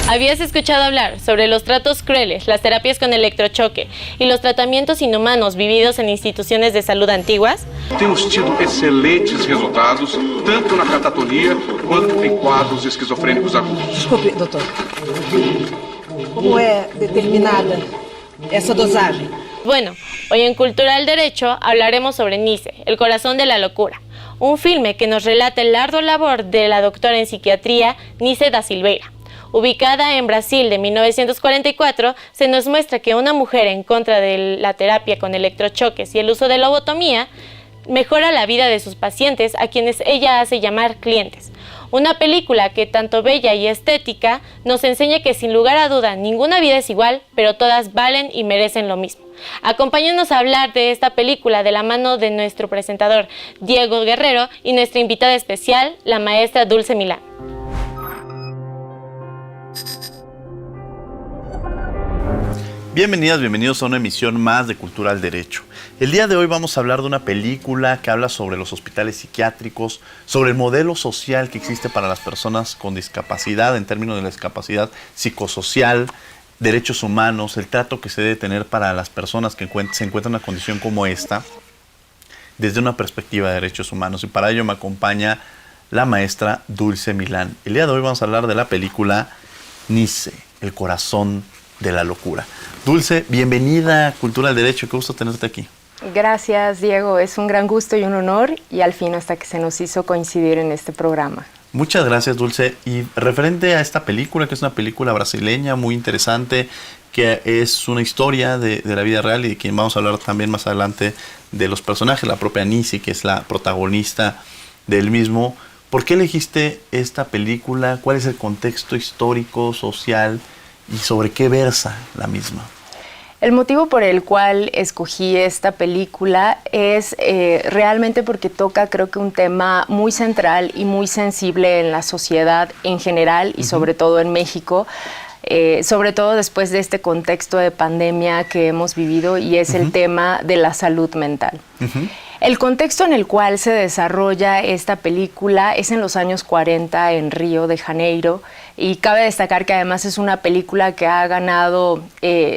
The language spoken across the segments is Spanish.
¿Habías escuchado hablar sobre los tratos crueles, las terapias con electrochoque y los tratamientos inhumanos vividos en instituciones de salud antiguas? Temos tido excelentes resultados, tanto na catatonia quanto em quadros esquizofrênicos agudos. Desculpe, doutor. Como é determinada essa dosagem? Bueno, hoy en Cultural Derecho hablaremos sobre Nice, el corazón de la locura, un filme que nos relata el arduo labor de la doctora en psiquiatría Nice da Silveira. Ubicada en Brasil de 1944, se nos muestra que una mujer en contra de la terapia con electrochoques y el uso de lobotomía mejora la vida de sus pacientes, a quienes ella hace llamar clientes. Una película que, tanto bella y estética, nos enseña que sin lugar a duda ninguna vida es igual, pero todas valen y merecen lo mismo. Acompáñanos a hablar de esta película de la mano de nuestro presentador Diego Guerrero y nuestra invitada especial, la maestra Dulce Milán. Bienvenidas, bienvenidos a una emisión más de Cultural Derecho. El día de hoy vamos a hablar de una película que habla sobre los hospitales psiquiátricos, sobre el modelo social que existe para las personas con discapacidad, en términos de la discapacidad psicosocial, derechos humanos, el trato que se debe tener para las personas que se encuentran en una condición como esta, desde una perspectiva de derechos humanos. Y para ello me acompaña la maestra Dulce Milán. El día de hoy vamos a hablar de la película Nice, el corazón de la locura. Dulce, bienvenida a Cultura del Derecho, qué gusto tenerte aquí. Gracias, Diego, es un gran gusto y un honor, y al fin hasta que se nos hizo coincidir en este programa. Muchas gracias, Dulce. Y referente a esta película, que es una película brasileña muy interesante, que es una historia de la vida real y de quien vamos a hablar también más adelante de los personajes, la propia Nice, que es la protagonista del mismo. ¿Por qué elegiste esta película? ¿Cuál es el contexto histórico, social y sobre qué versa la misma? El motivo por el cual escogí esta película es realmente porque toca, creo que, un tema muy central y muy sensible en la sociedad en general y sobre todo en México, sobre todo después de este contexto de pandemia que hemos vivido, y es el tema de la salud mental. El contexto en el cual se desarrolla esta película es en los años 40 en Río de Janeiro, y cabe destacar que además es una película que ha ganado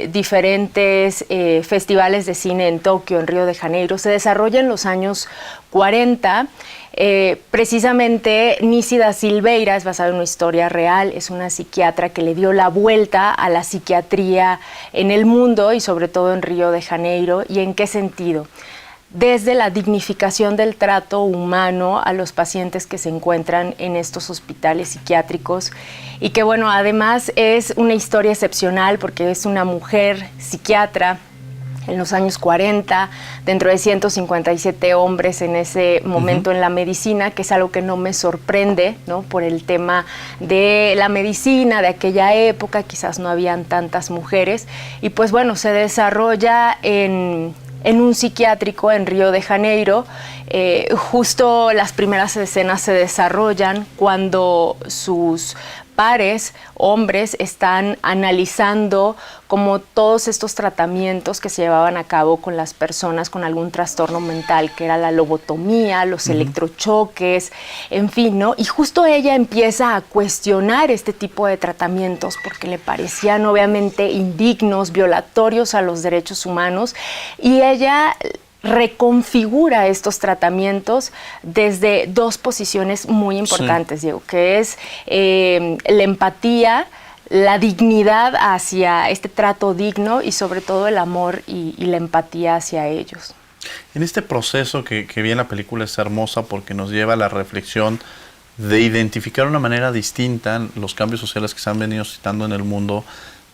diferentes festivales de cine en Tokio, en Río de Janeiro. Se desarrolla en los años 40. Precisamente Nice da Silveira es basada en una historia real, es una psiquiatra que le dio la vuelta a la psiquiatría en el mundo y sobre todo en Río de Janeiro. ¿Y en qué sentido? Desde la dignificación del trato humano a los pacientes que se encuentran en estos hospitales psiquiátricos, y que, bueno, además es una historia excepcional porque es una mujer psiquiatra en los años 40, dentro de 157 hombres en ese momento en la medicina, que es algo que no me sorprende, ¿no? Por el tema de la medicina de aquella época, quizás no habían tantas mujeres, y pues bueno, se desarrolla en un psiquiátrico en Río de Janeiro. Justo las primeras escenas se desarrollan cuando sus pares, hombres, están analizando como todos estos tratamientos que se llevaban a cabo con las personas con algún trastorno mental, que era la lobotomía, los electrochoques, en fin, ¿no? Y justo ella empieza a cuestionar este tipo de tratamientos porque le parecían obviamente indignos, violatorios a los derechos humanos, y ella reconfigura estos tratamientos desde dos posiciones muy importantes, Diego, que es la empatía, la dignidad hacia este trato digno y sobre todo el amor y la empatía hacia ellos. En este proceso que vi en la película es hermosa porque nos lleva a la reflexión de identificar de una manera distinta los cambios sociales que se han venido citando en el mundo,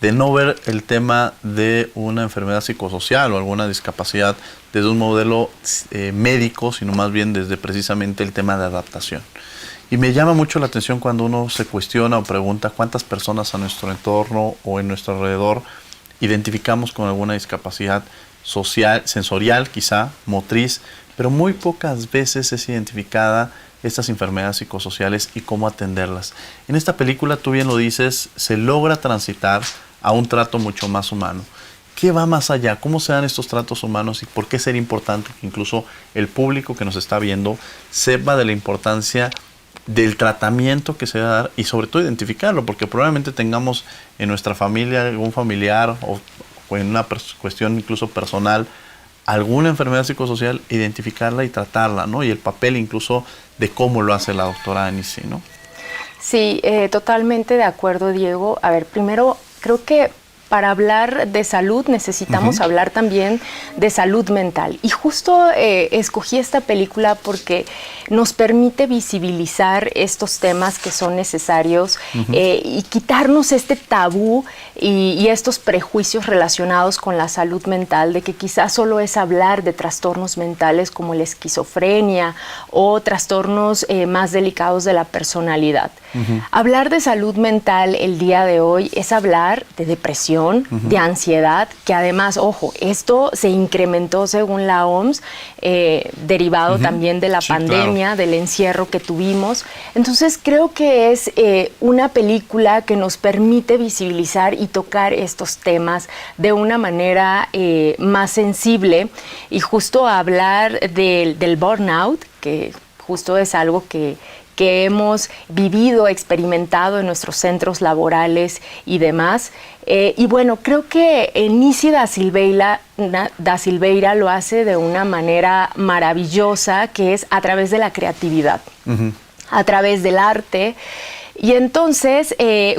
de no ver el tema de una enfermedad psicosocial o alguna discapacidad desde un modelo médico, sino más bien desde precisamente el tema de adaptación. Y me llama mucho la atención cuando uno se cuestiona o pregunta cuántas personas a nuestro entorno o en nuestro alrededor identificamos con alguna discapacidad social, sensorial quizá, motriz, pero muy pocas veces es identificada estas enfermedades psicosociales y cómo atenderlas. En esta película, tú bien lo dices, se logra transitar a un trato mucho más humano. ¿Qué va más allá? ¿Cómo se dan estos tratos humanos y por qué sería importante que incluso el público que nos está viendo sepa de la importancia del tratamiento que se va a dar y sobre todo identificarlo, porque probablemente tengamos en nuestra familia algún familiar o en una cuestión incluso personal alguna enfermedad psicosocial, identificarla y tratarla, ¿no? Y el papel incluso de cómo lo hace la doctora Anice, ¿no? Sí, totalmente de acuerdo, Diego. A ver, primero creo que para hablar de salud necesitamos hablar también de salud mental. Y justo escogí esta película porque nos permite visibilizar estos temas que son necesarios y quitarnos este tabú y estos prejuicios relacionados con la salud mental, de que quizás solo es hablar de trastornos mentales como la esquizofrenia o trastornos más delicados de la personalidad. Hablar de salud mental el día de hoy es hablar de depresión, de ansiedad, que además, ojo, esto se incrementó según la OMS, derivado también de la pandemia, claro, del encierro que tuvimos. Entonces creo que es una película que nos permite visibilizar y tocar estos temas de una manera más sensible y justo hablar del burnout, que justo es algo que hemos vivido, experimentado en nuestros centros laborales y demás. Y bueno, creo que Anice da Silveira lo hace de una manera maravillosa, que es a través de la creatividad, a través del arte. Y entonces,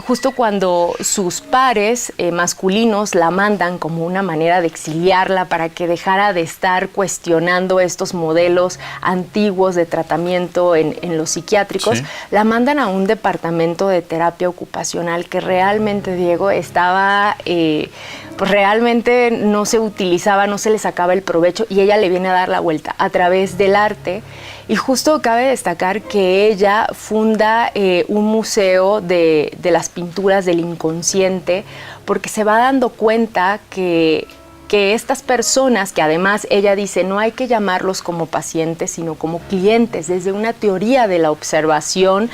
justo cuando sus pares masculinos la mandan como una manera de exiliarla para que dejara de estar cuestionando estos modelos antiguos de tratamiento en los psiquiátricos, sí, la mandan a un departamento de terapia ocupacional que realmente, Diego, estaba... pues realmente no se utilizaba, no se le sacaba el provecho, y ella le viene a dar la vuelta a través del arte. Y justo cabe destacar que ella funda un museo de las pinturas del inconsciente, porque se va dando cuenta que estas personas, que además ella dice no hay que llamarlos como pacientes, sino como clientes, desde una teoría de la observación,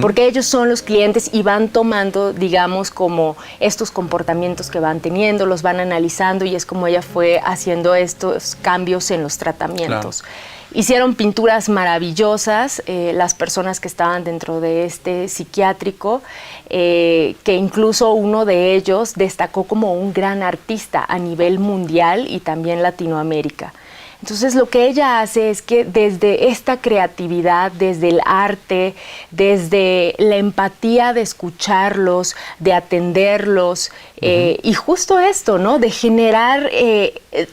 porque ellos son los clientes y van tomando, digamos, como estos comportamientos que van teniendo, los van analizando, y es como ella fue haciendo estos cambios en los tratamientos. Claro. Hicieron pinturas maravillosas, las personas que estaban dentro de este psiquiátrico, que incluso uno de ellos destacó como un gran artista a nivel mundial y también Latinoamérica. Entonces lo que ella hace es que desde esta creatividad, desde el arte, desde la empatía de escucharlos, de atenderlos, y justo esto, ¿no? De generar,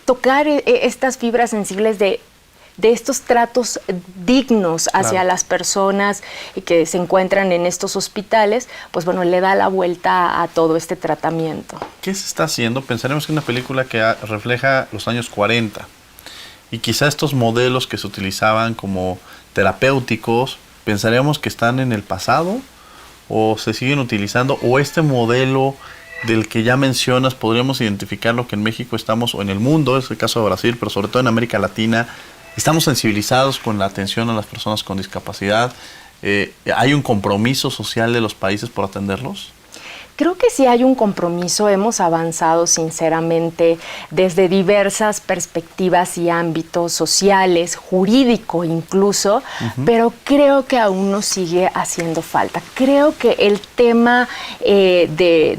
tocar estas fibras sensibles de estos tratos dignos hacia las personas que se encuentran en estos hospitales, pues bueno, le da la vuelta a todo este tratamiento. ¿Qué se está haciendo? Pensaremos que es una película que refleja los años 40. Y quizá estos modelos que se utilizaban como terapéuticos, pensaríamos que están en el pasado o se siguen utilizando, o este modelo del que ya mencionas, podríamos identificarlo que en México estamos, o en el mundo, es el caso de Brasil, pero sobre todo en América Latina, estamos sensibilizados con la atención a las personas con discapacidad. ¿Hay un compromiso social de los países por atenderlos? Creo que sí hay un compromiso, hemos avanzado sinceramente desde diversas perspectivas y ámbitos sociales, jurídico incluso, pero creo que aún nos sigue haciendo falta. Creo que el tema de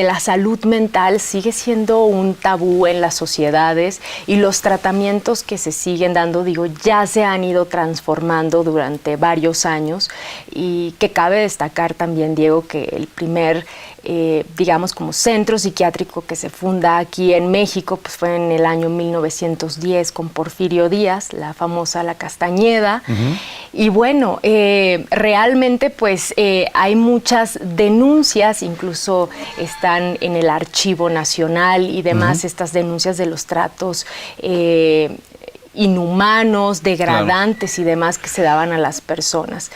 la salud mental sigue siendo un tabú en las sociedades, y los tratamientos que se siguen dando, digo, ya se han ido transformando durante varios años, y que cabe destacar también, Diego, que el primer digamos como centro psiquiátrico que se funda aquí en México, pues fue en el año 1910 con Porfirio Díaz, la famosa La Castañeda. Y bueno, realmente pues hay muchas denuncias, incluso están en el Archivo Nacional y demás, estas denuncias de los tratos inhumanos, degradantes y demás que se daban a las personas.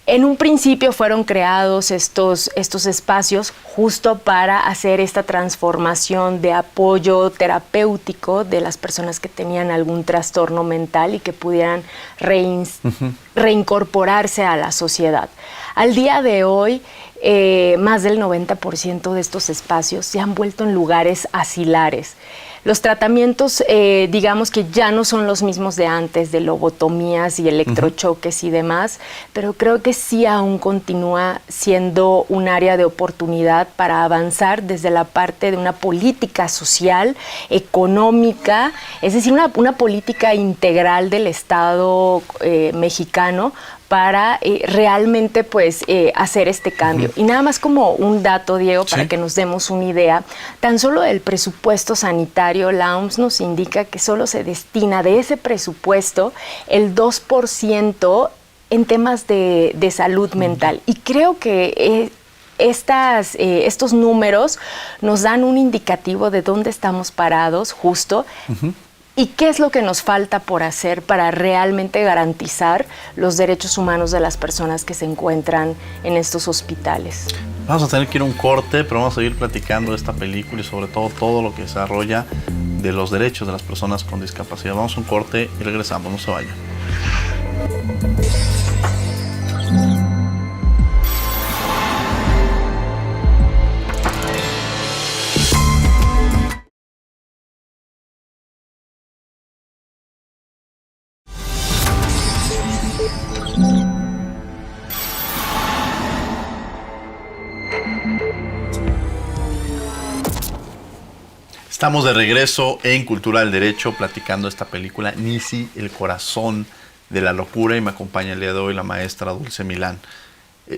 En un principio fueron creados estos espacios justo para hacer esta transformación de apoyo terapéutico de las personas que tenían algún trastorno mental y que pudieran reincorporarse a la sociedad. Al día de hoy, más del 90% de estos espacios se han vuelto en lugares asilares. Los tratamientos, digamos que ya no son los mismos de antes, de lobotomías y electrochoques y demás, pero creo que sí aún continúa siendo un área de oportunidad para avanzar desde la parte de una política social, económica, es decir, una política integral del Estado mexicano para realmente pues hacer este cambio. Y nada más como un dato, Diego, para que nos demos una idea, tan solo del presupuesto sanitario, la OMS nos indica que solo se destina de ese presupuesto el 2% en temas de salud mental. Y creo que estos números nos dan un indicativo de dónde estamos parados justo y qué es lo que nos falta por hacer para realmente garantizar los derechos humanos de las personas que se encuentran en estos hospitales. Vamos a tener que ir a un corte, pero vamos a seguir platicando de esta película y sobre todo lo que desarrolla de los derechos de las personas con discapacidad. Vamos a un corte y regresamos, no se vayan. Estamos de regreso en Cultura del Derecho platicando esta película Nisi, el corazón de la locura, y me acompaña el día de hoy la maestra Dulce Milán.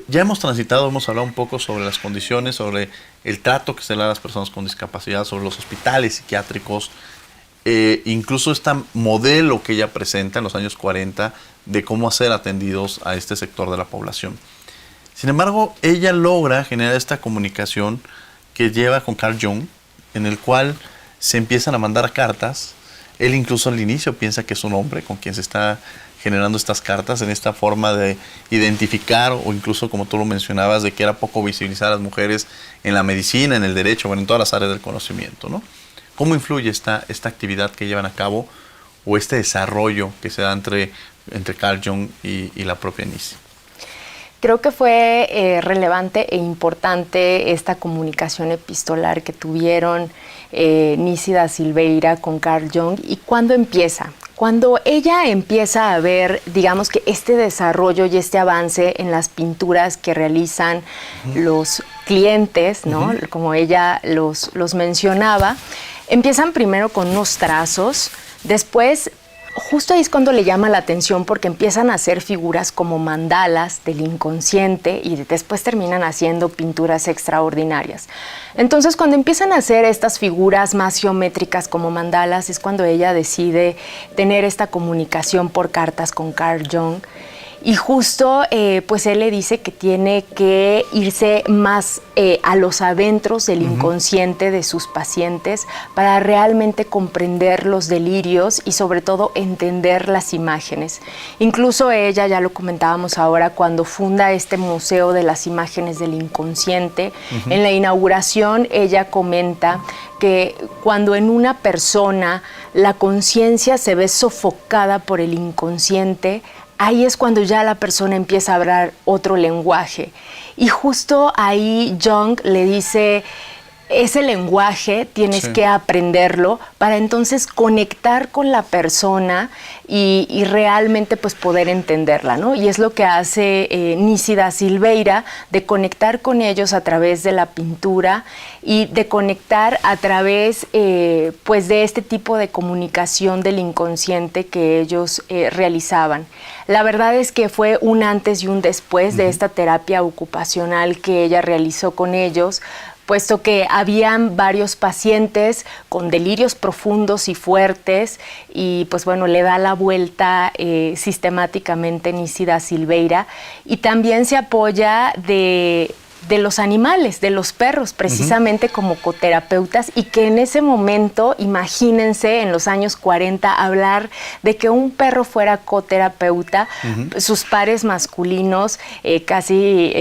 Ya hemos hablado un poco sobre las condiciones, sobre el trato que se le da a las personas con discapacidad, sobre los hospitales psiquiátricos, incluso este modelo que ella presenta en los años 40 de cómo ser atendidos a este sector de la población. Sin embargo, ella logra generar esta comunicación que lleva con Carl Jung, en el cual se empiezan a mandar cartas. Él incluso al inicio piensa que es un hombre con quien se está generando estas cartas, en esta forma de identificar, o incluso como tú lo mencionabas, de que era poco visibilizar a las mujeres en la medicina, en el derecho, bueno, en todas las áreas del conocimiento, ¿no? ¿Cómo influye esta actividad que llevan a cabo o este desarrollo que se da entre Carl Jung y la propia Nisi? Creo que fue relevante e importante esta comunicación epistolar que tuvieron Nisi da Silveira con Carl Jung. ¿Y cuándo empieza? Cuando ella empieza a ver, digamos que este desarrollo y este avance en las pinturas que realizan los clientes, ¿no? Como ella los mencionaba, empiezan primero con unos trazos, después justo ahí es cuando le llama la atención porque empiezan a hacer figuras como mandalas del inconsciente y después terminan haciendo pinturas extraordinarias. Entonces, cuando empiezan a hacer estas figuras más geométricas como mandalas es cuando ella decide tener esta comunicación por cartas con Carl Jung. Y justo, pues él le dice que tiene que irse más a los adentros del inconsciente de sus pacientes para realmente comprender los delirios y sobre todo entender las imágenes. Incluso ella, ya lo comentábamos ahora, cuando funda este Museo de las Imágenes del Inconsciente, en la inauguración ella comenta que cuando en una persona la conciencia se ve sofocada por el inconsciente, ahí es cuando ya la persona empieza a hablar otro lenguaje. Y justo ahí Jung le dice, ese lenguaje tienes que aprenderlo para entonces conectar con la persona y realmente pues poder entenderla, ¿no? Y es lo que hace Nisi da Silveira, de conectar con ellos a través de la pintura y de conectar a través pues de este tipo de comunicación del inconsciente que ellos realizaban. La verdad es que fue un antes y un después de esta terapia ocupacional que ella realizó con ellos, puesto que habían varios pacientes con delirios profundos y fuertes y pues bueno, le da la vuelta sistemáticamente Nisi da Silveira y también se apoya de los animales, de los perros, precisamente como coterapeutas, y que en ese momento, imagínense, en los años 40, hablar de que un perro fuera coterapeuta, sus pares masculinos casi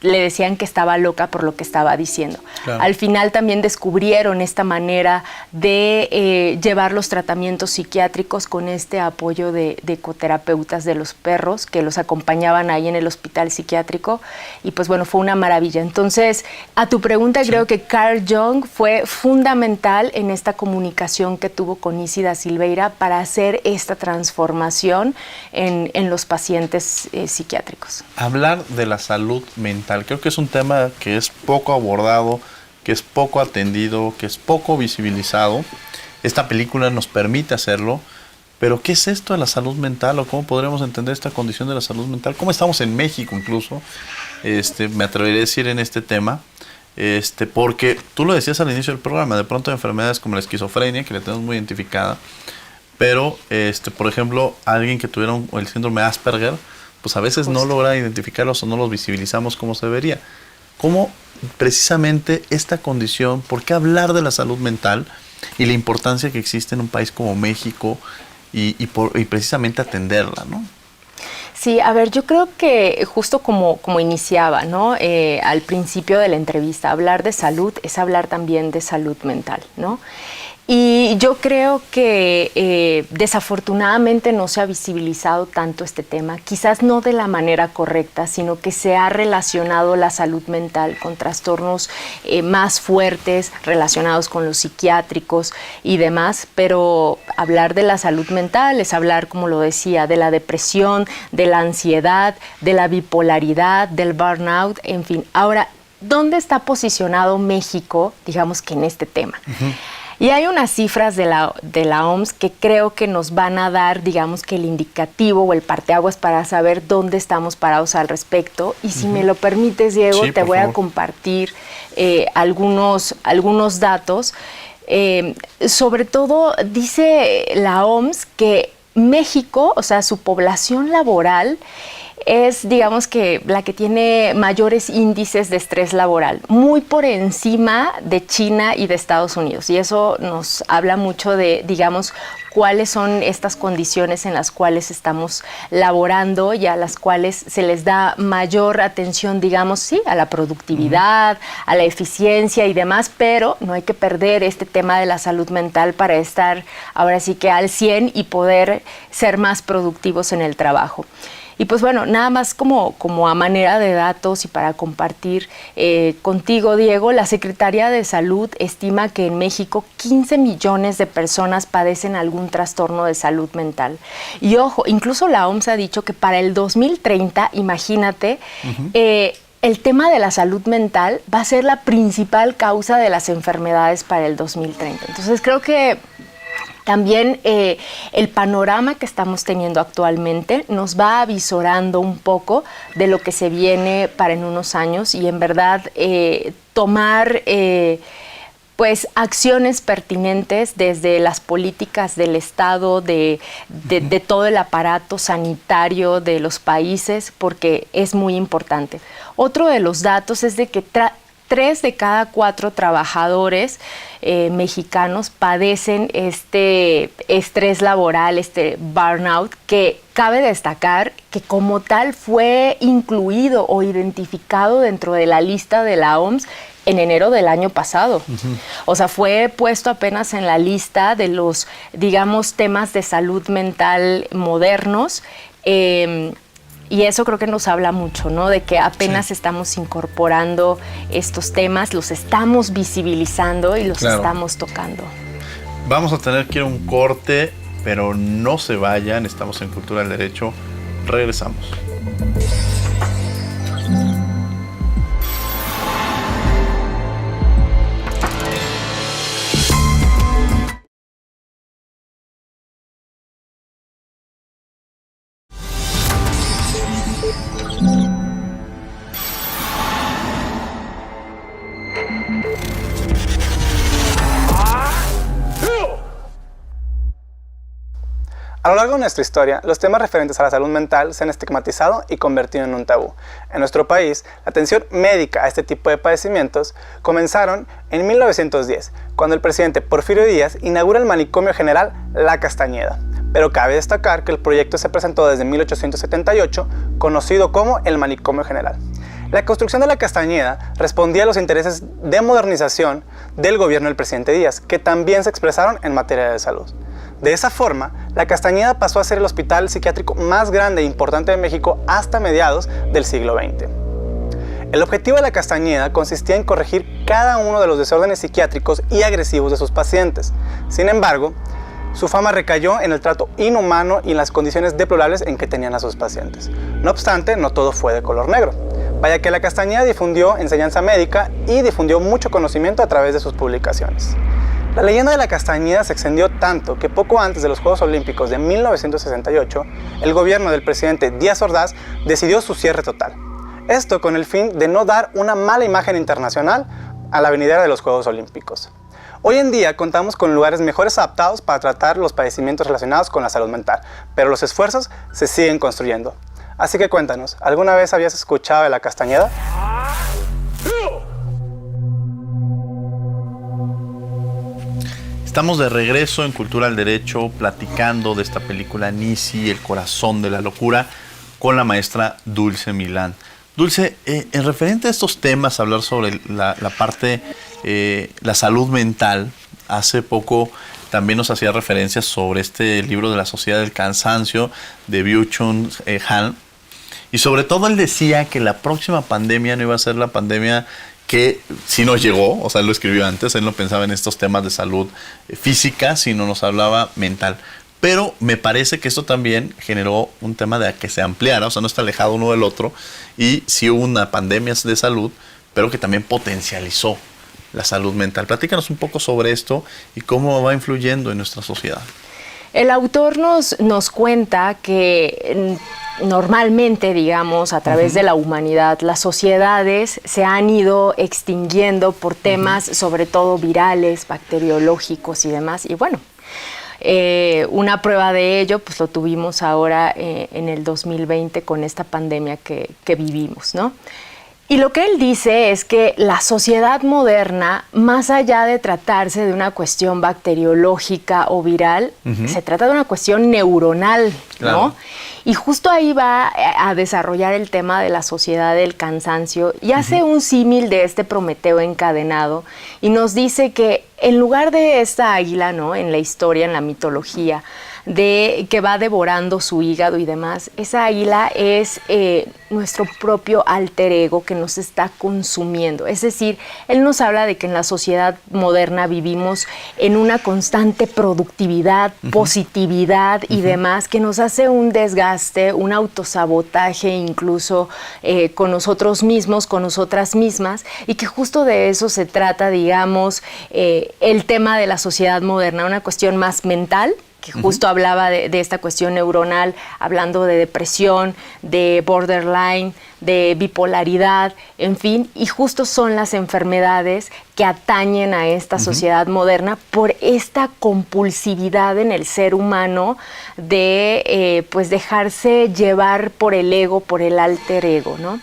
le decían que estaba loca por lo que estaba diciendo. Claro. Al final también descubrieron esta manera de llevar los tratamientos psiquiátricos con este apoyo de ecoterapeutas de los perros que los acompañaban ahí en el hospital psiquiátrico, y pues bueno, fue una maravilla. Entonces, a tu pregunta, creo que Carl Jung fue fundamental en esta comunicación que tuvo con Nisi da Silveira para hacer esta transformación en los pacientes psiquiátricos. Hablar de la salud mental, creo que es un tema que es poco abordado, que es poco atendido, que es poco visibilizado. Esta película nos permite hacerlo, pero ¿qué es esto de la salud mental o cómo podremos entender esta condición de la salud mental? ¿Cómo estamos en México incluso? Me atrevería a decir en este tema, porque tú lo decías al inicio del programa, de pronto enfermedades como la esquizofrenia, que la tenemos muy identificada, pero por ejemplo, alguien que tuviera el síndrome de Asperger, pues a veces no logra identificarlos o no los visibilizamos como se debería. ¿Cómo precisamente esta condición, por qué hablar de la salud mental y la importancia que existe en un país como México y precisamente atenderla, ¿no? Sí, a ver, yo creo que justo como iniciaba, ¿no? Al principio de la entrevista, hablar de salud es hablar también de salud mental, ¿no? Y yo creo que desafortunadamente no se ha visibilizado tanto este tema, quizás no de la manera correcta, sino que se ha relacionado la salud mental con trastornos más fuertes relacionados con los psiquiátricos y demás, pero hablar de la salud mental es hablar, como lo decía, de la depresión, de la ansiedad, de la bipolaridad, del burnout, en fin. Ahora, ¿dónde está posicionado México, digamos que en este tema? Uh-huh. Y hay unas cifras de la OMS que creo que nos van a dar, digamos que el indicativo o el parteaguas para saber dónde estamos parados al respecto. Y si me lo permites, Diego, sí, te voy favor. a compartir algunos datos. Sobre todo, dice la OMS que México, o sea, su población laboral es, digamos que, la que tiene mayores índices de estrés laboral, muy por encima de China y de Estados Unidos. Y eso nos habla mucho de, digamos, cuáles son estas condiciones en las cuales estamos laborando y a las cuales se les da mayor atención, digamos, sí, a la productividad, a la eficiencia y demás, pero no hay que perder este tema de la salud mental para estar ahora sí que al 100 y poder ser más productivos en el trabajo. Y pues bueno, nada más como a manera de datos y para compartir contigo, Diego, la Secretaría de Salud estima que en México 15 millones de personas padecen algún trastorno de salud mental. Y ojo, incluso la OMS ha dicho que para el 2030, imagínate, el tema de la salud mental va a ser la principal causa de las enfermedades para el 2030. Entonces creo que también el panorama que estamos teniendo actualmente nos va avisorando un poco de lo que se viene para en unos años y en verdad tomar pues acciones pertinentes desde las políticas del Estado, de todo el aparato sanitario de los países, porque es muy importante. Otro de los datos es de que 3 de cada 4 trabajadores mexicanos padecen este estrés laboral, este burnout, que cabe destacar que como tal fue incluido o identificado dentro de la lista de la OMS en enero del año pasado. O sea, fue puesto apenas en la lista de los, digamos, temas de salud mental modernos. Y eso creo que nos habla mucho, ¿no? De que apenas estamos incorporando estos temas, los estamos visibilizando y los estamos tocando. Vamos a tener que ir a un corte, pero no se vayan, estamos en Cultura del Derecho, regresamos. A lo largo de nuestra historia, los temas referentes a la salud mental se han estigmatizado y convertido en un tabú. En nuestro país, la atención médica a este tipo de padecimientos comenzaron en 1910, cuando el presidente Porfirio Díaz inaugura el manicomio general La Castañeda. Pero cabe destacar que el proyecto se presentó desde 1878, conocido como el manicomio general. La construcción de la Castañeda respondía a los intereses de modernización del gobierno del presidente Díaz, que también se expresaron en materia de salud. De esa forma, la Castañeda pasó a ser el hospital psiquiátrico más grande e importante de México hasta mediados del siglo XX. El objetivo de la Castañeda consistía en corregir cada uno de los desórdenes psiquiátricos y agresivos de sus pacientes. Sin embargo, su fama recayó en el trato inhumano y en las condiciones deplorables en que tenían a sus pacientes. No obstante, no todo fue de color negro. Vaya que la Castañeda difundió enseñanza médica y difundió mucho conocimiento a través de sus publicaciones. La leyenda de la Castañeda se extendió tanto que poco antes de los Juegos Olímpicos de 1968, el gobierno del presidente Díaz Ordaz decidió su cierre total. Esto con el fin de no dar una mala imagen internacional a la venidera de los Juegos Olímpicos. Hoy en día contamos con lugares mejores adaptados para tratar los padecimientos relacionados con la salud mental, pero los esfuerzos se siguen construyendo. Así que cuéntanos, ¿alguna vez habías escuchado de la Castañeda? Estamos de regreso en Cultura al Derecho platicando de esta película Nisi, el corazón de la locura, con la maestra Dulce Milán. Dulce, en referente a estos temas, hablar sobre la parte, la salud mental, hace poco también nos hacía referencias sobre este libro de la Sociedad del Cansancio de Byung-Chul Han, y sobre todo él decía que la próxima pandemia no iba a ser la pandemia que sí nos llegó, o sea, él lo escribió antes, él no pensaba en estos temas de salud física, sino nos hablaba mental. Pero me parece que esto también generó un tema de que se ampliara, o sea, no está alejado uno del otro, y sí hubo una pandemia de salud, pero que también potencializó la salud mental. Platícanos un poco sobre esto y cómo va influyendo en nuestra sociedad. El autor nos cuenta que normalmente, digamos, a través de la humanidad, las sociedades se han ido extinguiendo por temas sobre todo virales, bacteriológicos y demás, y bueno, una prueba de ello pues lo tuvimos ahora en el 2020 con esta pandemia que vivimos, ¿no? Y lo que él dice es que la sociedad moderna, más allá de tratarse de una cuestión bacteriológica o viral, se trata de una cuestión neuronal, claro, ¿no? Y justo ahí va a desarrollar el tema de la sociedad del cansancio y hace un símil de este Prometeo encadenado y nos dice que en lugar de esta águila, ¿no?, en la historia, en la mitología, de que va devorando su hígado y demás, esa águila es nuestro propio alter ego que nos está consumiendo. Es decir, él nos habla de que en la sociedad moderna vivimos en una constante productividad, positividad y demás, que nos hace un desgaste, un autosabotaje incluso con nosotros mismos, con nosotras mismas, y que justo de eso se trata, digamos, el tema de la sociedad moderna, una cuestión más mental, que justo hablaba de esta cuestión neuronal, hablando de depresión, de borderline, de bipolaridad, en fin, y justo son las enfermedades que atañen a esta sociedad moderna por esta compulsividad en el ser humano de pues dejarse llevar por el ego, por el alter ego, ¿no?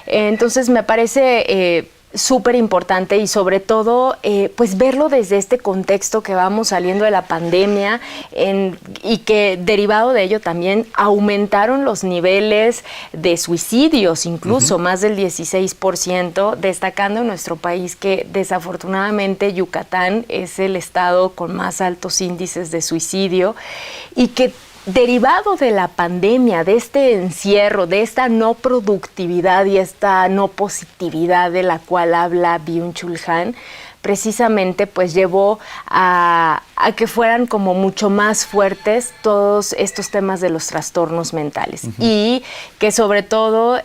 Entonces me parece súper importante y sobre todo pues verlo desde este contexto que vamos saliendo de la pandemia y que derivado de ello también aumentaron los niveles de suicidios, incluso más del 16%, destacando en nuestro país que desafortunadamente Yucatán es el estado con más altos índices de suicidio y que derivado de la pandemia, de este encierro, de esta no productividad y esta no positividad de la cual habla Byung-Chul Han, precisamente pues llevó a que fueran como mucho más fuertes todos estos temas de los trastornos mentales y que sobre todo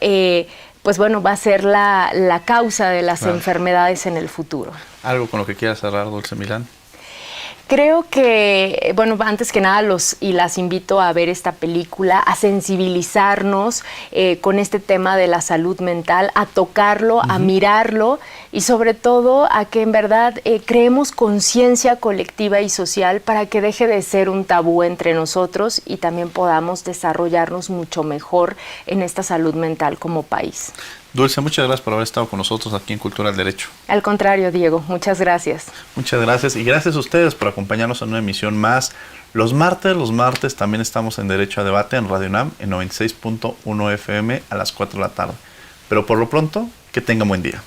pues bueno, va a ser la causa de las enfermedades en el futuro. ¿Algo con lo que quieras cerrar, Dulce Milán? Creo que, bueno, antes que nada las invito a ver esta película, a sensibilizarnos con este tema de la salud mental, a tocarlo, a mirarlo y sobre todo a que en verdad creemos conciencia colectiva y social para que deje de ser un tabú entre nosotros y también podamos desarrollarnos mucho mejor en esta salud mental como país. Dulce, muchas gracias por haber estado con nosotros aquí en Cultura al Derecho. Al contrario, Diego, muchas gracias. Muchas gracias y gracias a ustedes por acompañarnos en una emisión más. Los martes también estamos en Derecho a Debate en Radio UNAM en 96.1 FM a las 4 de la tarde. Pero por lo pronto, que tengan buen día.